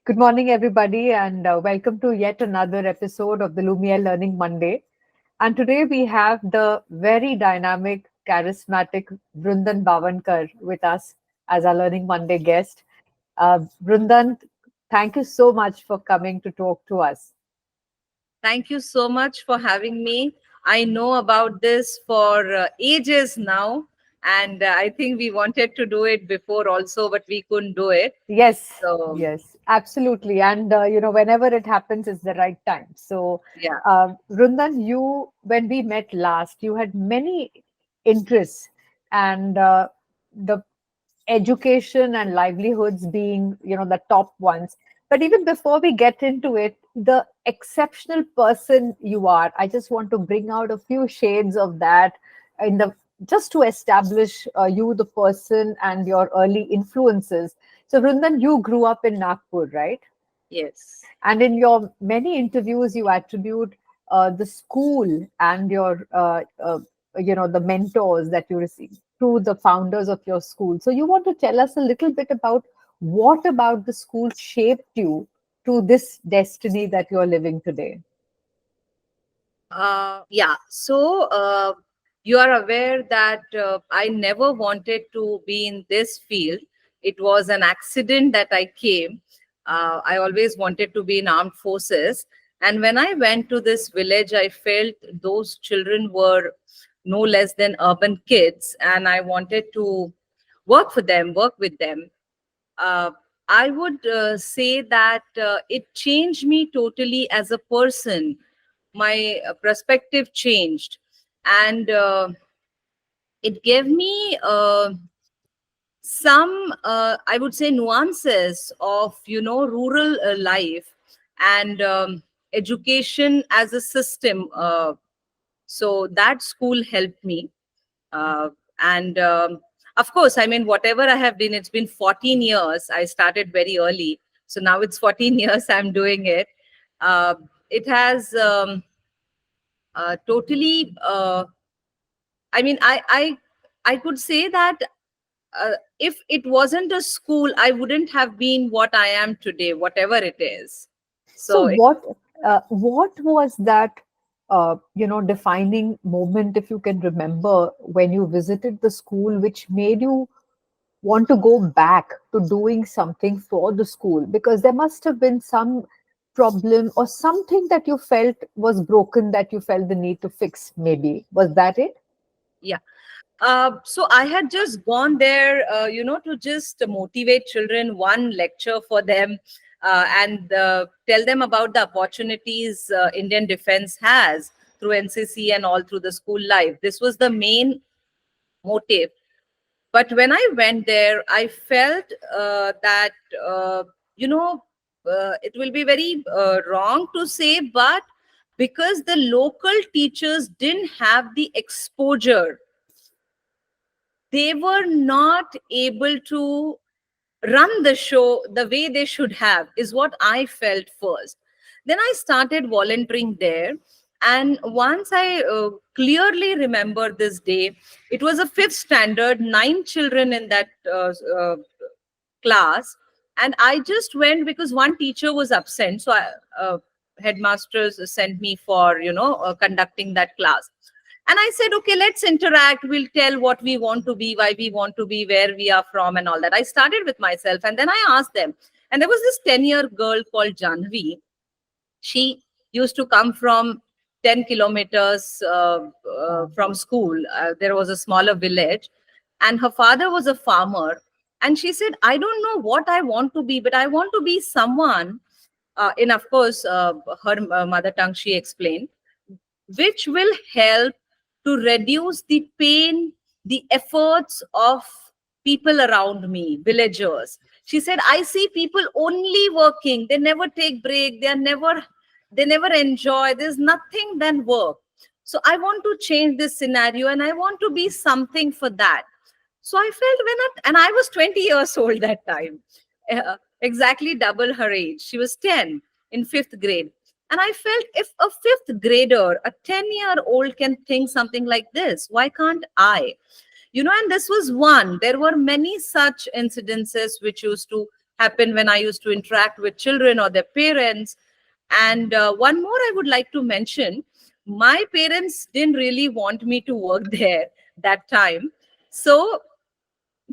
Good morning, everybody, and welcome to yet another episode of the Lumière Learning Monday. And today we have the very dynamic, charismatic Vrundan Bawankar with us as our Learning Monday guest. Vrundan, thank you so much for coming to talk to us. Thank you so much for having me. I know about this for ages now, and I think we wanted to do it before also, but we couldn't do it. Yes, So, yes, absolutely. And whenever it happens, it's the right time. So, yeah. Vrundan, when we met last, you had many interests, and the education and livelihoods being, the top ones. But even before we get into it, the exceptional person you are, I just want to bring out a few shades of that in the just to establish you, the person, and your early influences. So, Vrundan, you grew up in Nagpur, right? Yes. And in your many interviews, you attribute the school and the mentors that you receive to the founders of your school. So you want to tell us a little bit about what about the school shaped you to this destiny that you're living today? Yeah. So, you are aware that I never wanted to be in this field. It was an accident that I came. I always wanted to be in armed forces. And when I went to this village, I felt those children were no less than urban kids. And I wanted to work for them, work with them. uh, I would say that it changed me totally as a person. My perspective changed, and it gave me some, I would say, nuances of rural life and education as a system. So that school helped me, and of course, I mean, whatever I have been, it's been 14 years. I started very early, so now it's 14 years I'm doing it. uh, it has totally I mean, I could say that if it wasn't a school, I wouldn't have been what I am today, whatever it is. So So what was that defining moment, if you can remember, when you visited the school, which made you want to go back to doing something for the school? Because there must have been some problem or something that you felt was broken, that you felt the need to fix. Maybe was that it? yeah. So I had just gone there, to just motivate children, one lecture for them, and tell them about the opportunities Indian Defense has through NCC and all through the school life. This was the main motive. But when I went there, I felt that, you know, it will be very wrong to say, but because the local teachers didn't have the exposure, they were not able to run the show the way they should have, is what I felt first. Then I started volunteering there, and once I clearly remember this day, it was a fifth standard, 9 children in that class, and I just went because one teacher was absent. So headmasters sent me for conducting that class. And I said, okay, let's interact. We'll tell what we want to be, why we want to be, where we are from, and all that. I started with myself, and then I asked them. And there was this 10-year girl called Janvi. She used to come from 10 kilometers from school. There was a smaller village, and her father was a farmer. And she said, I don't know what I want to be, but I want to be someone, in, of course, her mother tongue, she explained, which will help to reduce the pain, the efforts of people around me, villagers. She said, I see people only working. They never take break. They never enjoy. There's nothing than work. So I want to change this scenario, and I want to be something for that. So I felt and I was 20 years old that time, exactly double her age. She was 10 in fifth grade. And I felt, if a fifth grader, a 10-year-old can think something like this, why can't I? And this was one. There were many such incidences which used to happen when I used to interact with children or their parents. And one more I would like to mention, my parents didn't really want me to work there that time. So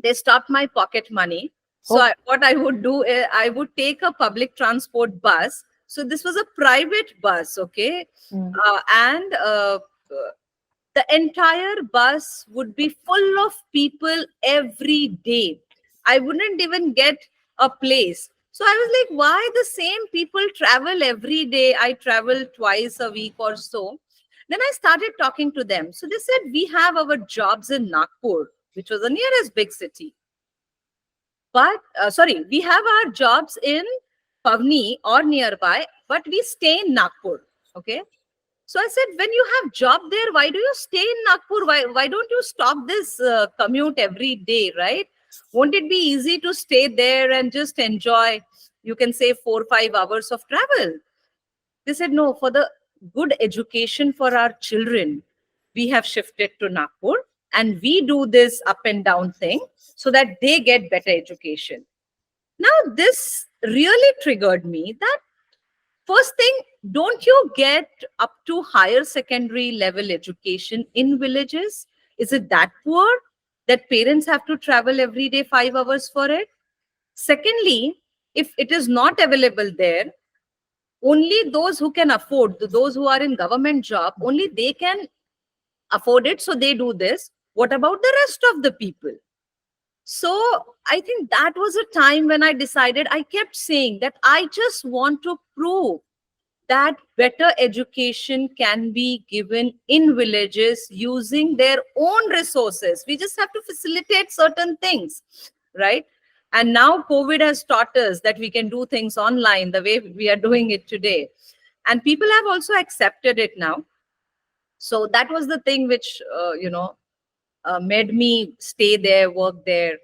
they stopped my pocket money. So Oh, what I would do is I would take a public transport bus. So this was a private bus, okay? mm. And the entire bus would be full of people every day. I wouldn't even get a place. So I was like, why the same people travel every day? I travel twice a week or so. Then I started talking to them. So they said, we have our jobs in Nagpur, which was the nearest big city. But sorry, we have our jobs in Pavni or nearby, but we stay in Nagpur. Okay. So I said, when you have job there, why do you stay in Nagpur? Why don't you stop this commute every day, right? Won't it be easy to stay there and just enjoy? You can say 4 or 5 hours of travel. They said, no, for the good education for our children, we have shifted to Nagpur and we do this up and down thing so that they get better education. Now, this really triggered me that first thing, don't you get up to higher secondary level education in villages? Is it that poor that parents have to travel every day 5 hours for it? Secondly, if it is not available there, only those who can afford, those who are in government job, only they can afford it. So they do this. What about the rest of the people? So I think that was a time when I decided, I kept saying that I just want to prove that better education can be given in villages using their own resources. We just have to facilitate certain things, right? And now COVID has taught us that we can do things online the way we are doing it today. And people have also accepted it now. So that was the thing which, made me stay there, work there.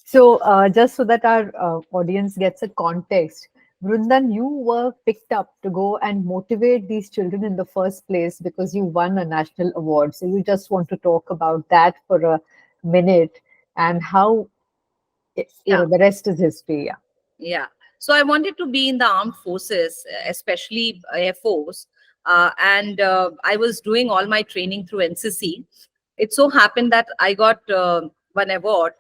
So, just so that our audience gets a context, Vrundan, you were picked up to go and motivate these children in the first place because you won a national award. So, you just want to talk about that for a minute and how, Yeah. the rest is history. Yeah. Yeah. So I wanted to be in the armed forces, especially Air Force. And I was doing all my training through NCC. It so happened that I got one award,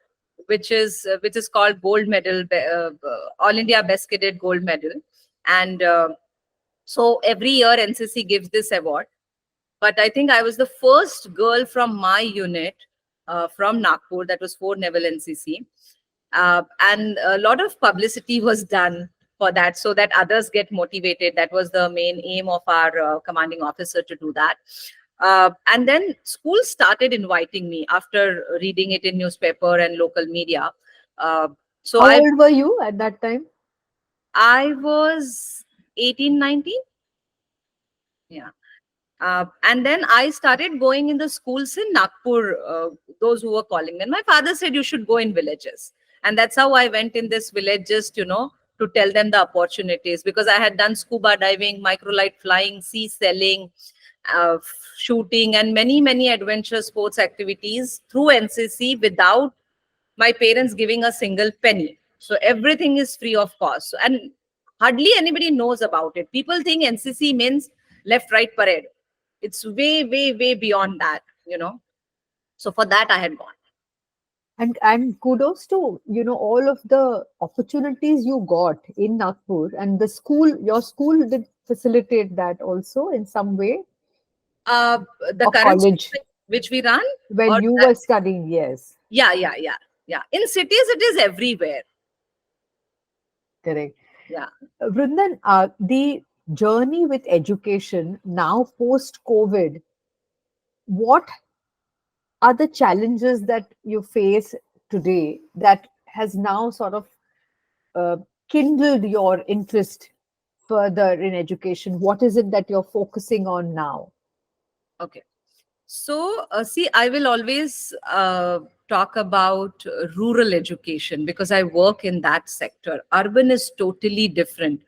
which is called Gold Medal, All India Best Cadet Gold Medal. And so every year NCC gives this award. But I think I was the first girl from my unit from Nagpur, that was 4 Naval NCC. And a lot of publicity was done for that so that others get motivated. That was the main aim of our commanding officer, to do that. And then schools started inviting me after reading it in newspaper and local media. Uh, so How I old were you at that time? I was 18, 19. Yeah. And then I started going in the schools in Nagpur, those who were calling. Then my father said, you should go in villages. And that's how I went in this village, just, to tell them the opportunities, because I had done scuba diving, microlight flying, sea sailing, uh, shooting, and many, many adventure sports activities through NCC without my parents giving a single penny. So everything is free of cost. And hardly anybody knows about it. People think NCC means left, right parade. It's way, way, way beyond that. So for that, I had gone. And kudos to all of the opportunities you got in Nagpur, and your school did facilitate that also in some way, Uh, the or current college school which we run, when or you that, were studying. Yes, yeah, yeah, yeah, yeah. In cities, it is everywhere. correct. Yeah. Vrindan, the journey with education now post COVID, what are the challenges that you face today that has now sort of uh, kindled your interest further in education? What is it that you're focusing on now? Okay. So, see, I will always talk about rural education because I work in that sector. Urban is totally different.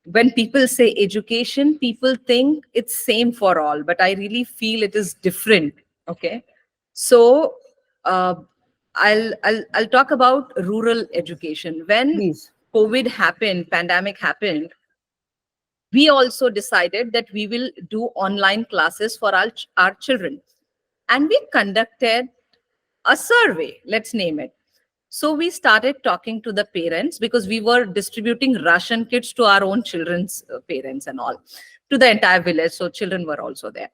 When people say education, people think it's same for all, but I really feel it is different. Okay. So, uh, I'll talk about rural education. When Please. COVID happened, pandemic happened, we also decided that we will do online classes for our children. And we conducted a survey, let's name it. So we started talking to the parents, because we were distributing ration kits to our own children's parents and all, to the entire village. So children were also there.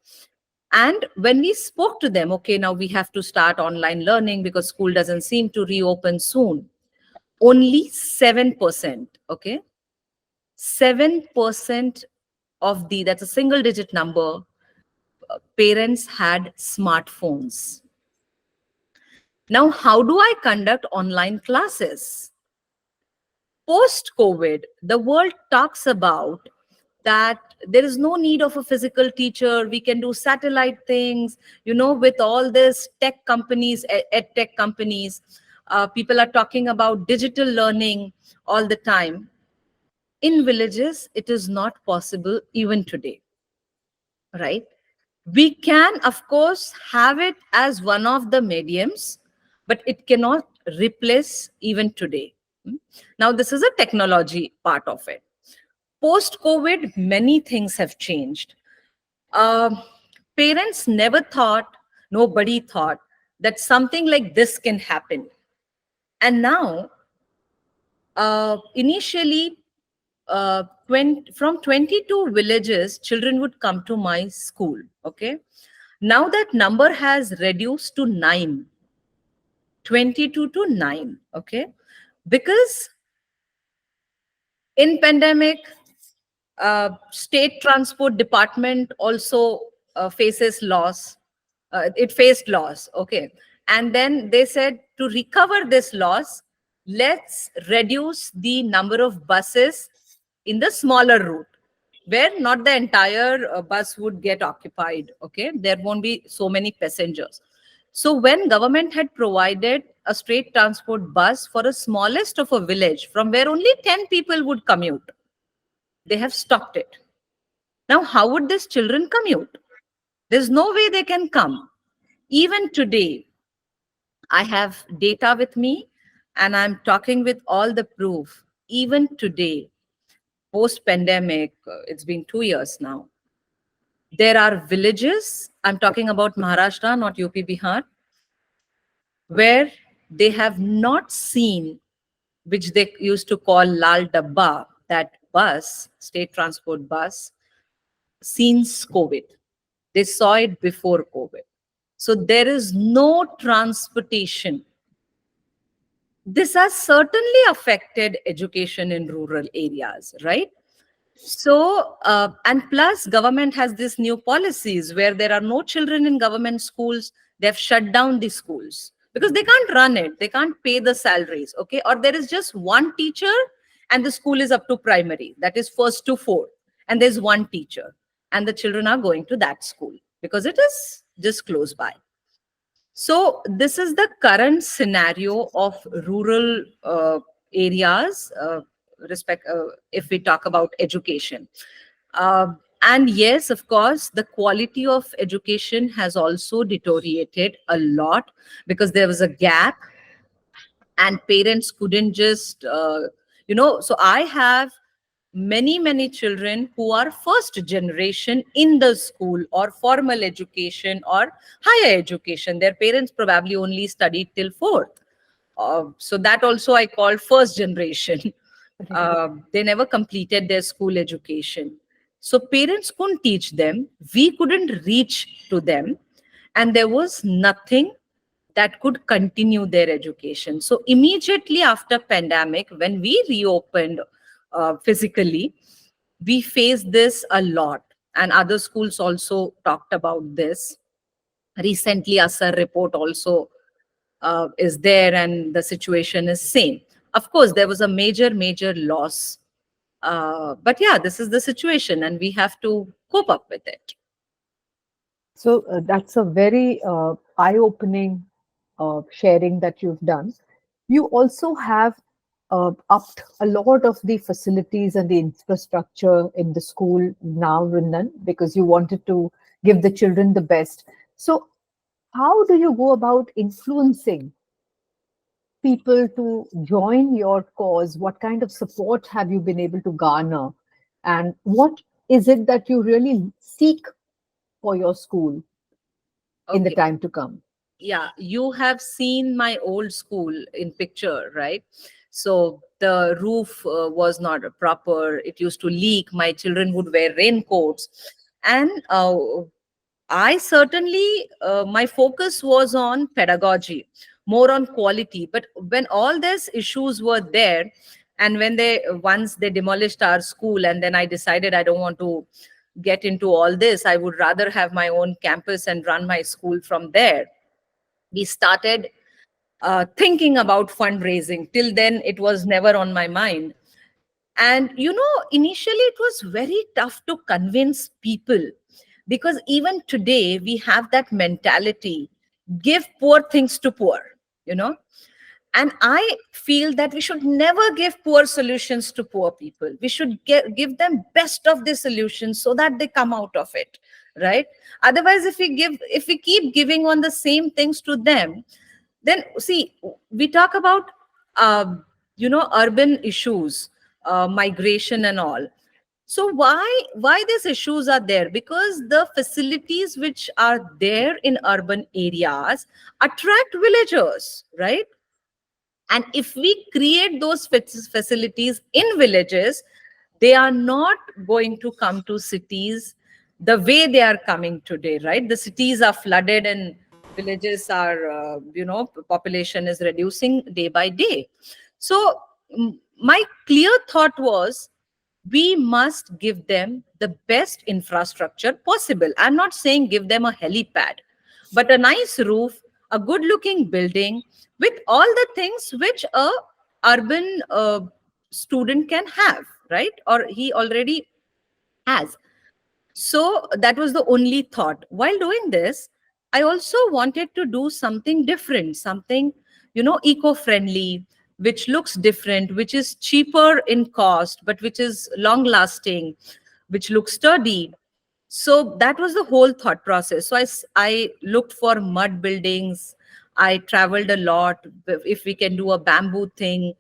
And when we spoke to them, okay, now we have to start online learning because school doesn't seem to reopen soon. Only 7%, okay? 7% of that's a single digit number, parents had smartphones. Now, how do I conduct online classes? Post COVID, the world talks about that there is no need of a physical teacher. We can do satellite things, with all this tech companies, ed tech companies. People are talking about digital learning all the time. In villages, it is not possible even today, right? We can, of course, have it as one of the mediums, but it cannot replace even today. Now, this is a technology part of it. Post COVID, many things have changed. Parents never thought, nobody thought that something like this can happen. And now, initially, from 22 villages, children would come to my school. Okay. Now that number has reduced to 9, 22 to 9. Okay. Because in pandemic, state transport department also faces loss. It faced loss. Okay. And then they said, to recover this loss, let's reduce the number of buses in the smaller route, where not the entire bus would get occupied. Okay. There won't be so many passengers. So when government had provided a straight transport bus for a smallest of a village from where only 10 people would commute, they have stopped it. Now, how would these children commute? There's no way they can come. Even today, I have data with me and I'm talking with all the proof. Even today, post pandemic, it's been 2 years now. There are villages, I'm talking about Maharashtra, not UP, Bihar, where they have not seen, which they used to call Lal Dabba, that bus, state transport bus, since COVID. They saw it before COVID. So there is no transportation. This has certainly affected education in rural areas, right? So, and plus government has these new policies where there are no children in government schools. They've shut down the schools because they can't run it. They can't pay the salaries, okay? Or there is just one teacher and the school is up to primary. That is first to fourth. And there's one teacher and the children are going to that school because it is just close by. So this is the current scenario of rural areas, if we talk about education. And yes, of course, the quality of education has also deteriorated a lot because there was a gap and parents couldn't just, so I have many children who are first generation in the school or formal education or higher education. Their parents probably only studied till fourth. So that also I call first generation. They never completed their school education. So parents couldn't teach them. We couldn't reach to them. And there was nothing that could continue their education. So immediately after pandemic, when we reopened physically, we faced this a lot. And other schools also talked about this. Recently, ASAR report also is there and the situation is same. Of course, there was a major loss. But yeah, this is the situation and we have to cope up with it. So that's a very eye-opening sharing that you've done. You also have upped a lot of the facilities and the infrastructure in the school now, Vrundan, because you wanted to give the children the best. So how do you go about influencing people to join your cause? What kind of support have you been able to garner? And what is it that you really seek for your school in the Okay. time to come? Yeah, you have seen my old school in picture, right? So the roof was not proper. It used to leak. My children would wear raincoats. And I certainly, my focus was on pedagogy, more on quality. But when all these issues were there, and when once they demolished our school, and then I decided I don't want to get into all this, I would rather have my own campus and run my school from there. We started thinking about fundraising. Till then, it was never on my mind. And initially it was very tough to convince people, because even today we have that mentality, give poor things to poor, you know and I feel that we should never give poor solutions to poor people. We should give them best of the solutions so that they come out of it, right? Otherwise, if we keep giving on the same things to them, then see, we talk about urban issues, migration and all. So why these issues are there? Because the facilities which are there in urban areas attract villagers, right? And if we create those facilities in villages, they are not going to come to cities the way they are coming today, right? The cities are flooded and villages are, population is reducing day by day. So, my clear thought was, we must give them the best infrastructure possible. I'm not saying give them a helipad, but a nice roof, a good looking building with all the things which a urban student can have, right? Or he already has. So that was the only thought. While doing this, I also wanted to do something different, something, eco-friendly, which looks different, which is cheaper in cost, but which is long lasting, which looks sturdy. So that was the whole thought process. So I looked for mud buildings. I traveled a lot. If we can do a bamboo thing,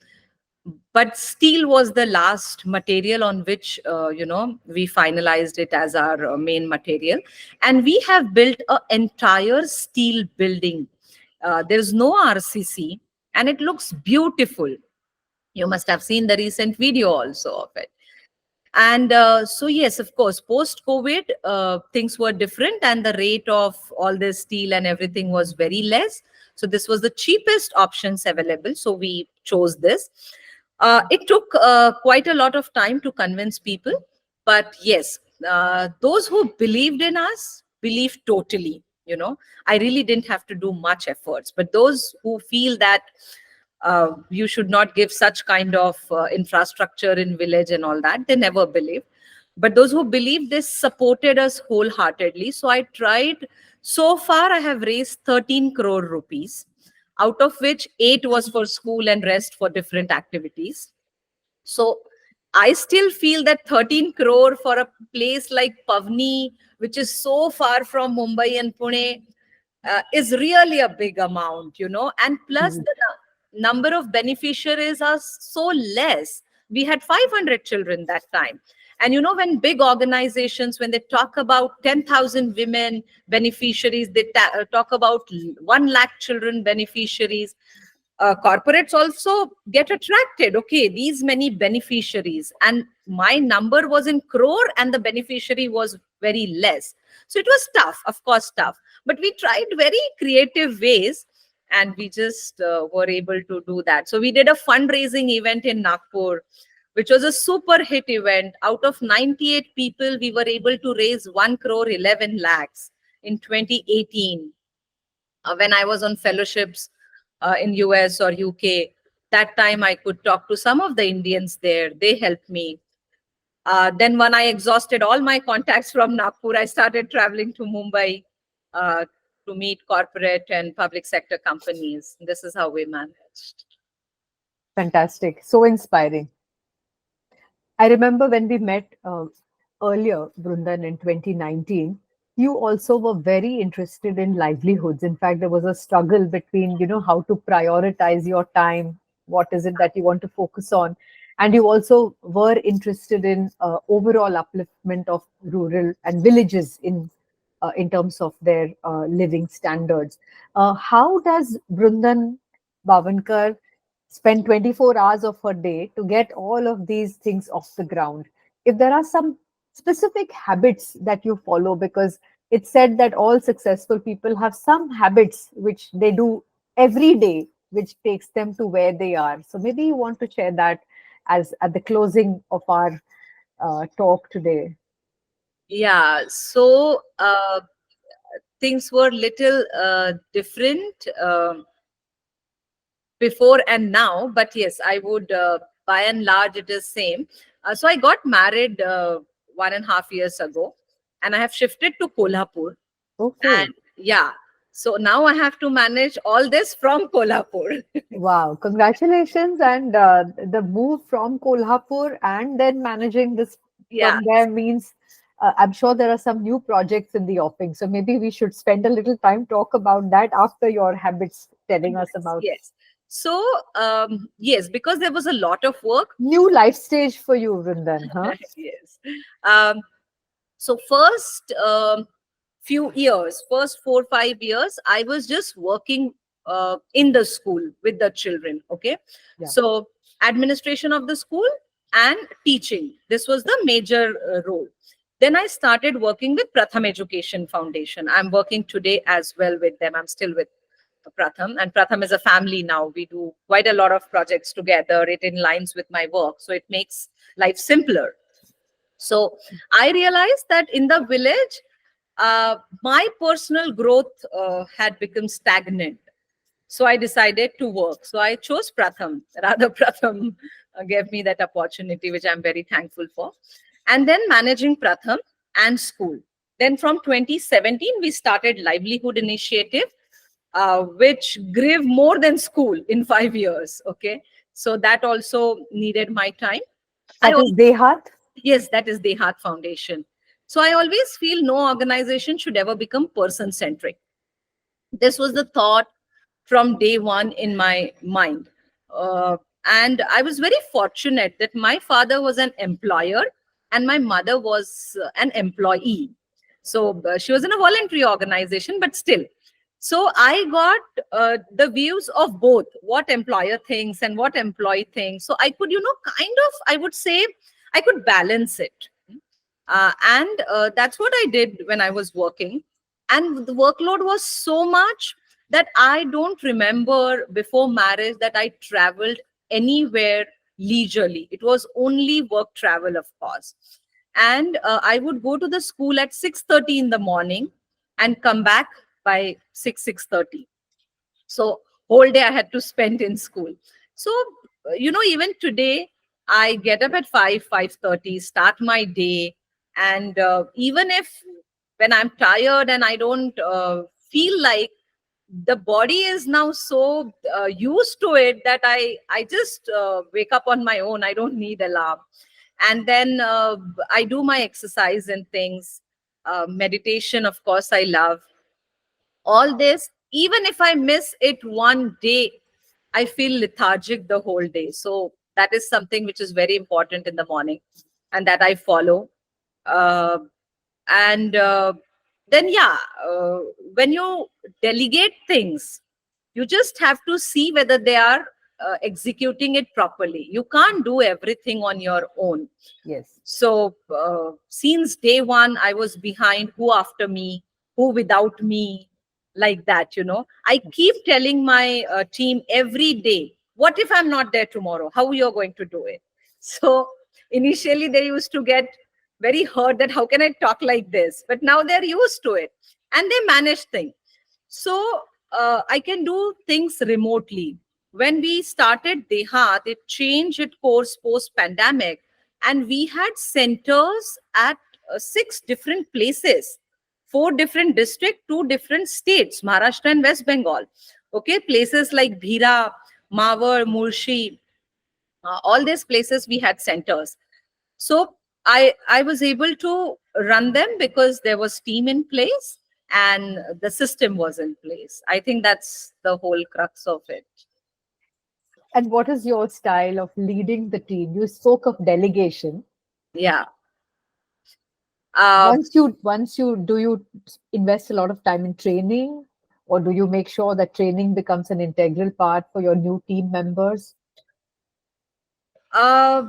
but steel was the last material on which we finalized it as our main material. And we have built an entire steel building. There's no RCC, and it looks beautiful. You must have seen the recent video also of it. And so, yes, of course, post COVID, things were different, and the rate of all this steel and everything was very less. So, this was the cheapest options available. So, we chose this. It took quite a lot of time to convince people. But yes, those who believed in us believed totally. I really didn't have to do much efforts. But those who feel that you should not give such kind of infrastructure in village and all that, they never believed. But those who believed, they supported us wholeheartedly. So I tried. So far I have raised 13 crore rupees, out of which 8 was for school and rest for different activities. So I still feel that 13 crore for a place like Pavni, which is so far from Mumbai and Pune, is really a big amount, and plus Mhm. the number of beneficiaries are so less. We had 500 children that time. And when big organizations, when they talk about 10,000 women beneficiaries, they talk about 1 lakh children beneficiaries. Corporates also get attracted. Okay, these many beneficiaries, and my number was in crore, and the beneficiary was very less. So it was tough, of course, tough. But we tried very creative ways, and we just were able to do that. So we did a fundraising event in Nagpur, which was a super hit event. Out of 98 people, we were able to raise 1 crore 11 lakhs in 2018. When I was on fellowships in US or UK, that time I could talk to some of the Indians there. They helped me. Then when I exhausted all my contacts from Nagpur, I started traveling to Mumbai uh, to meet corporate and public sector companies. This is how we managed. Fantastic. So inspiring. I remember when we met earlier, Vrundan, in 2019. You also were very interested in livelihoods. In fact, there was a struggle between, how to prioritize your time. What is it that you want to focus on? And you also were interested in overall upliftment of rural and villages in terms of their living standards. How does Vrundan Bawankar spend 24 hours of her day to get all of these things off the ground? If there are some specific habits that you follow, because it's said that all successful people have some habits which they do every day, which takes them to where they are. So maybe you want to share that as at the closing of our talk today. Yeah, so things were little different before and now, but yes, I would by and large it is same. So I got married 1.5 years ago, and I have shifted to Kolhapur. Okay. And yeah, so now I have to manage all this from Kolhapur. Wow, congratulations. And the move from Kolhapur and then managing this Yeah. from there means I'm sure there are some new projects in the offing. So maybe we should spend a little time talk about that after your habits telling us Yes, about yes. So yes, because there was a lot of work. new life stage for you, Vrindan, huh? Yes. um, so first few years, first 4 5 years, I was just working in the school with the children. Okay. Yeah. So administration of the school and teaching, this was the major role. Then I started working with Pratham Education Foundation. I'm working today as well with them. I'm still with Pratham, and Pratham is a family now. We do quite a lot of projects together. It in lines with my work, so it makes life simpler. So I realized that in the village, my personal growth had become stagnant. So I decided to work. So I chose Pratham. Rather, Pratham gave me that opportunity, which I'm very thankful for. And then managing Pratham and school. Then from 2017, we started Livelihood Initiative, which grew more than school in 5 years. Okay. So that also needed my time. I That is Dehat. Yes, that is the Heart Foundation. So I always feel no organization should ever become person centric. This was the thought from day one in my mind. And I was very fortunate that my father was an employer and my mother was an employee. So she was in a voluntary organization, but still. So I got the views of both what employer thinks and what employee thinks. So I could, kind of, I would say, I could balance it. And that's what I did when I was working. And the workload was so much that I don't remember before marriage that I traveled anywhere leisurely. It was only work travel, of course. And I would go to the school at 6:30 in the morning and come back by 6:30. So whole day I had to spend in school. So even today I get up at 5:30, start my day. And even if when I'm tired and I don't feel like, the body is now so used to it that I just wake up on my own. I don't need alarm. And then I do my exercise and things. Meditation, of course, I love all this. Even if I miss it one day, I feel lethargic the whole day. So that is something which is very important in the morning, and that I follow. uh, and then yeah, when you delegate things, you just have to see whether they are executing it properly. You can't do everything on your own. Yes. So since day one, I was behind, who after me, who without me, like that. I keep telling my team every day, what if I'm not there tomorrow? How you're going to do it? So initially they used to get very hurt that how can I talk like this? But now they're used to it and they manage things. So I can do things remotely. When we started Dehat, it changed its course post pandemic, and we had centers at 6 different places, 4 different districts, 2 different states, Maharashtra and West Bengal. Okay, places like Bhira, Mawar, Murshi, all these places we had centers. So I was able to run them because there was team in place and the system was in place. I think that's the whole crux of it. And what is your style of leading the team? You spoke of delegation. Yeah. Uh, Once you do you invest a lot of time in training, or do you make sure that training becomes an integral part for your new team members? uh,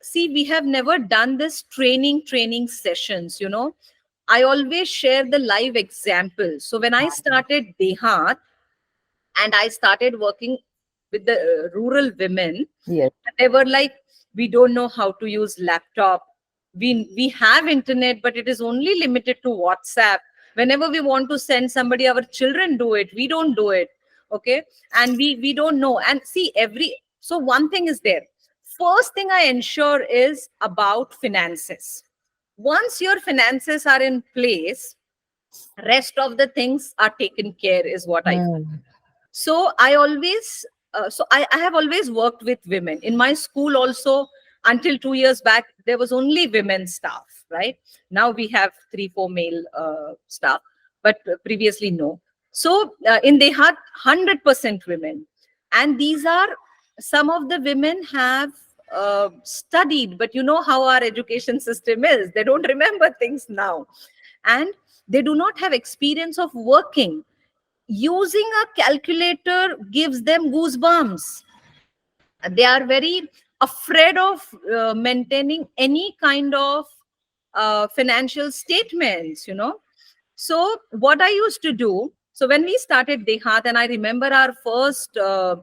see, we have never done this training sessions, you know. I always share the live example. So when I started Dehat, and I started working with the rural women. Yes. They were like, we don't know how to use laptop. We have internet, but it is only limited to WhatsApp. Whenever we want to send somebody, our children do it. We don't do it. Okay, and we don't know. And see, so one thing is there. First thing I ensure is about finances. Once your finances are in place, rest of the things are taken care, is what I feel. Mm. So I always I have always worked with women in my school also. Until 2 years back there was only women staff, right? Now we have 3 4 male staff, but previously no. So in they had 100% women, and these are some of the women have studied, but you know how our education system is, they don't remember things now, and they do not have experience of working. Using a calculator gives them goosebumps. They are very afraid of maintaining any kind of financial statements, you know. So what I used to do, so when we started Dehat, and I remember our first uh,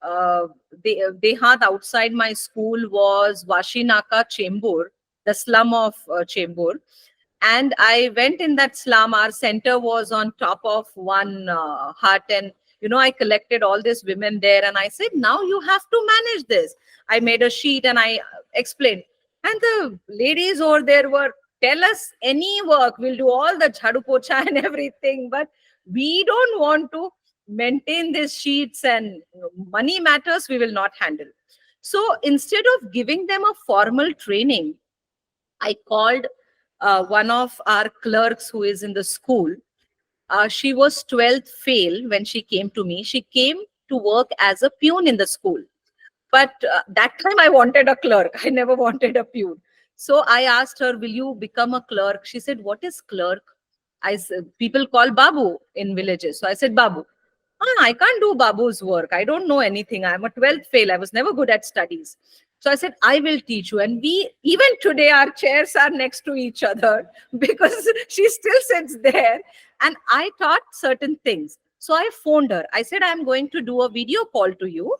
Dehat outside my school was Vashinaka Chembur, the slum of Chembur. And I went in that slum. Our center was on top of one hut, and you know, I collected all these women there, and I said, now you have to manage this. I made a sheet and I explained, and the ladies over there were, tell us any work, we'll do all the jhadu pocha and everything, but we don't want to maintain these sheets, and money matters we will not handle. So instead of giving them a formal training, I called one of our clerks who is in the school. She was 12th fail when she came to me. She came to work as a peon in the school. But that time I wanted a clerk. I never wanted a peon. So I asked her, will you become a clerk? She said, what is clerk? I said, people call Babu in villages. So I said, Babu. I can't do Babu's work. I don't know anything. I'm a 12th fail. I was never good at studies. So I said, I will teach you. And we, even today, our chairs are next to each other because she still sits there. And I taught certain things. So I phoned her. I said, I'm going to do a video call to you,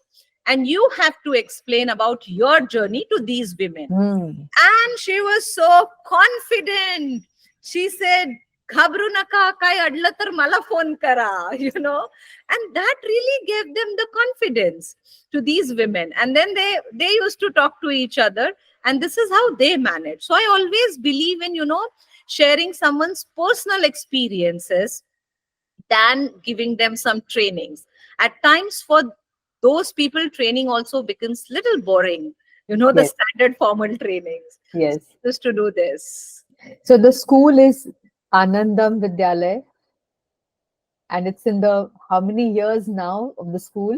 and you have to explain about your journey to these women. Mm. And she was so confident. She said, "Ghabru naka, kai adla tar mala phone kara," you know, and that really gave them the confidence to these women. And then they used to talk to each other, and this is how they manage. So I always believe in, you know, sharing someone's personal experiences than giving them some trainings. At times, for those people, training also becomes little boring. You know, the Yes. standard formal trainings. Yes. Just to do this. So the school is Anandam Vidyalaya, and it's in the how many years now of the school?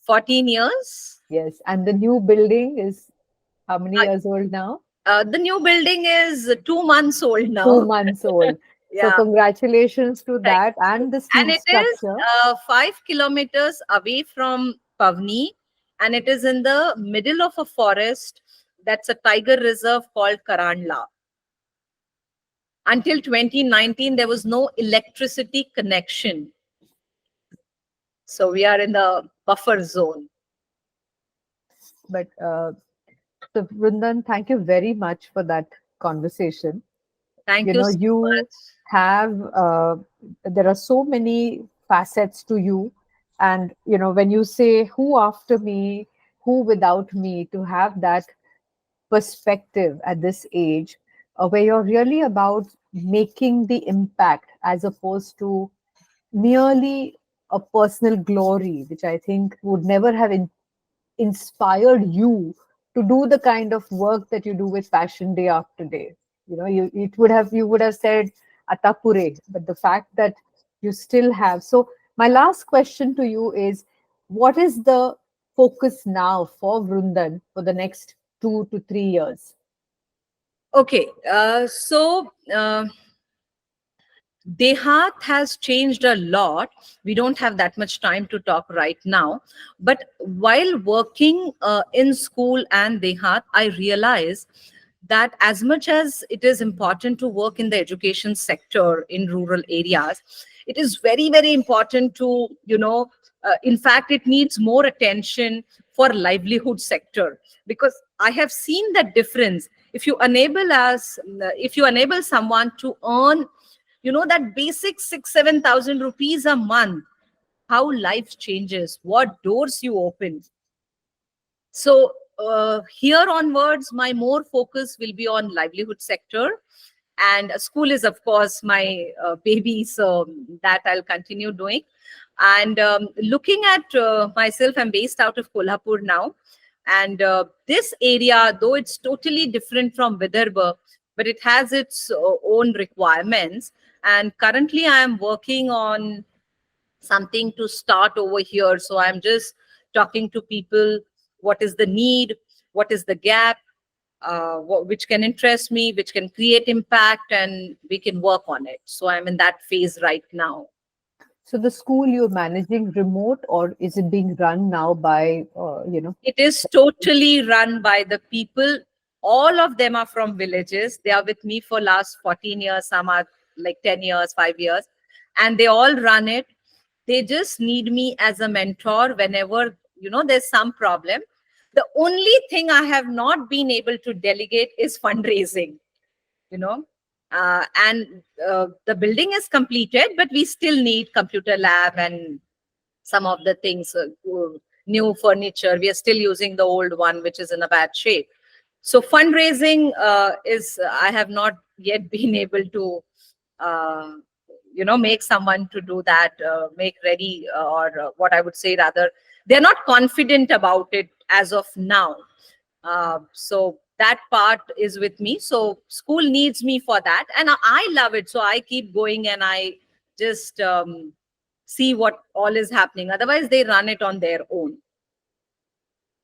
14 years. Yes. And the new building is how many Uh, years old now? the new building is 2 months old 2 now. months old. So Yeah, congratulations to thank that you. and the And steel it is structure. 5 kilometers away from Pavni, and it is in the middle of a forest. That's a tiger reserve called Karandla. Until 2019, there was no electricity connection. So we are in the buffer zone. But so Vrundan, thank you very much for that conversation. Thank You you know, so you much. have there are so many facets to you, and you know when you say who after me, who without me, to have that perspective at this age, where you're really about making the impact as opposed to merely a personal glory, which I think would never have inspired you to do the kind of work that you do with passion day after day. You would have said atapure, but the fact that you still have. So my last question to you is, what is the focus now for Vrundan for the next 2 to 3 years? Okay, Dehat has changed a lot. We don't have that much time to talk right now. But while working in school and Dehat, I realized that as much as it is important to work in the education sector in rural areas, it is very, very important to, in fact, it needs more attention for livelihood sector, because I have seen that difference. If you enable someone to earn, that basic 6 7 thousand rupees a month, how life changes, what doors you open. So here onwards, my more focus will be on livelihood sector, and school is of course my baby, so that I'll continue doing. And looking at myself, I'm based out of Kolhapur now, and this area, though it's totally different from Vidarbha, but it has its own requirements. And currently I am working on something to start over here. So I'm just talking to people, what is the need, what is the gap, which can interest me, which can create impact, and we can work on it. So I'm in that phase right now. So the school you're managing remote, or is it being run now by, It is totally run by the people. All of them are from villages. They are with me for last 14 years. Some are like 10 years, 5 years, and they all run it. They just need me as a mentor whenever, there's some problem. The only thing I have not been able to delegate is fundraising, you know. And the building is completed, but we still need computer lab and some of the things, new furniture. We are still using the old one, which is in a bad shape. So fundraising is, I have not yet been able to, uh, make someone to do that, make ready, or what I would say rather, they're not confident about it as of now. So that part is with me. So school needs me for that, and I love it. So I keep going, and I just see what all is happening. Otherwise, they run it on their own.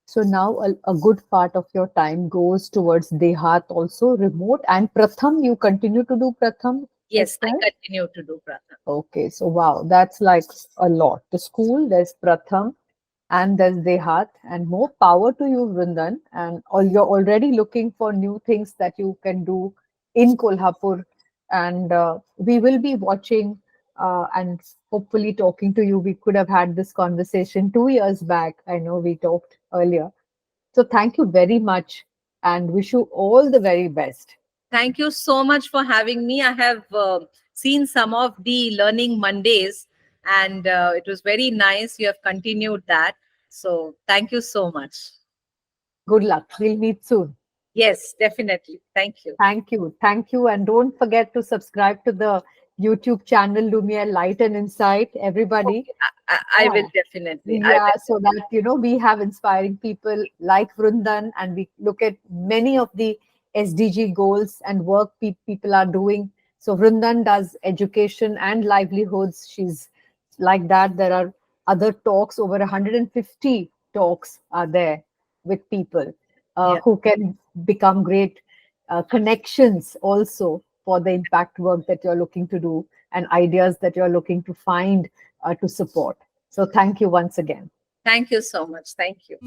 So now a good part of your time goes towards Dehat also, remote, and Pratham. You continue to do Pratham as Yes, I well? continue to do Pratham. Okay, so wow, that's like a lot. The school, there's Pratham, and there's Dehat, and more power to you, Vrindan. And you're already looking for new things that you can do in Kolhapur, and we will be watching and hopefully talking to you. We could have had this conversation 2 years back. I know we talked earlier. So thank you very much, and wish you all the very best. Thank you so much for having me. I have seen some of the Learning Mondays, and it was very nice. You have continued that. So thank you so much. Good luck. We'll meet soon. Yes, definitely. Thank you. Thank you. Thank you. And don't forget to subscribe to the YouTube channel Lumiere Light and Insight, everybody. Okay, I will Yeah. definitely. I Yeah, will. so that we have inspiring people like Vrundan, and we look at many of the SDG goals and work people are doing. So Vrundan does education and livelihoods. She's like that. There are other talks, over 150 talks are there with people Yeah. who can become great connections also for the impact work that you're looking to do, and ideas that you're looking to find to support. So thank you once again. Thank you so much. Thank you.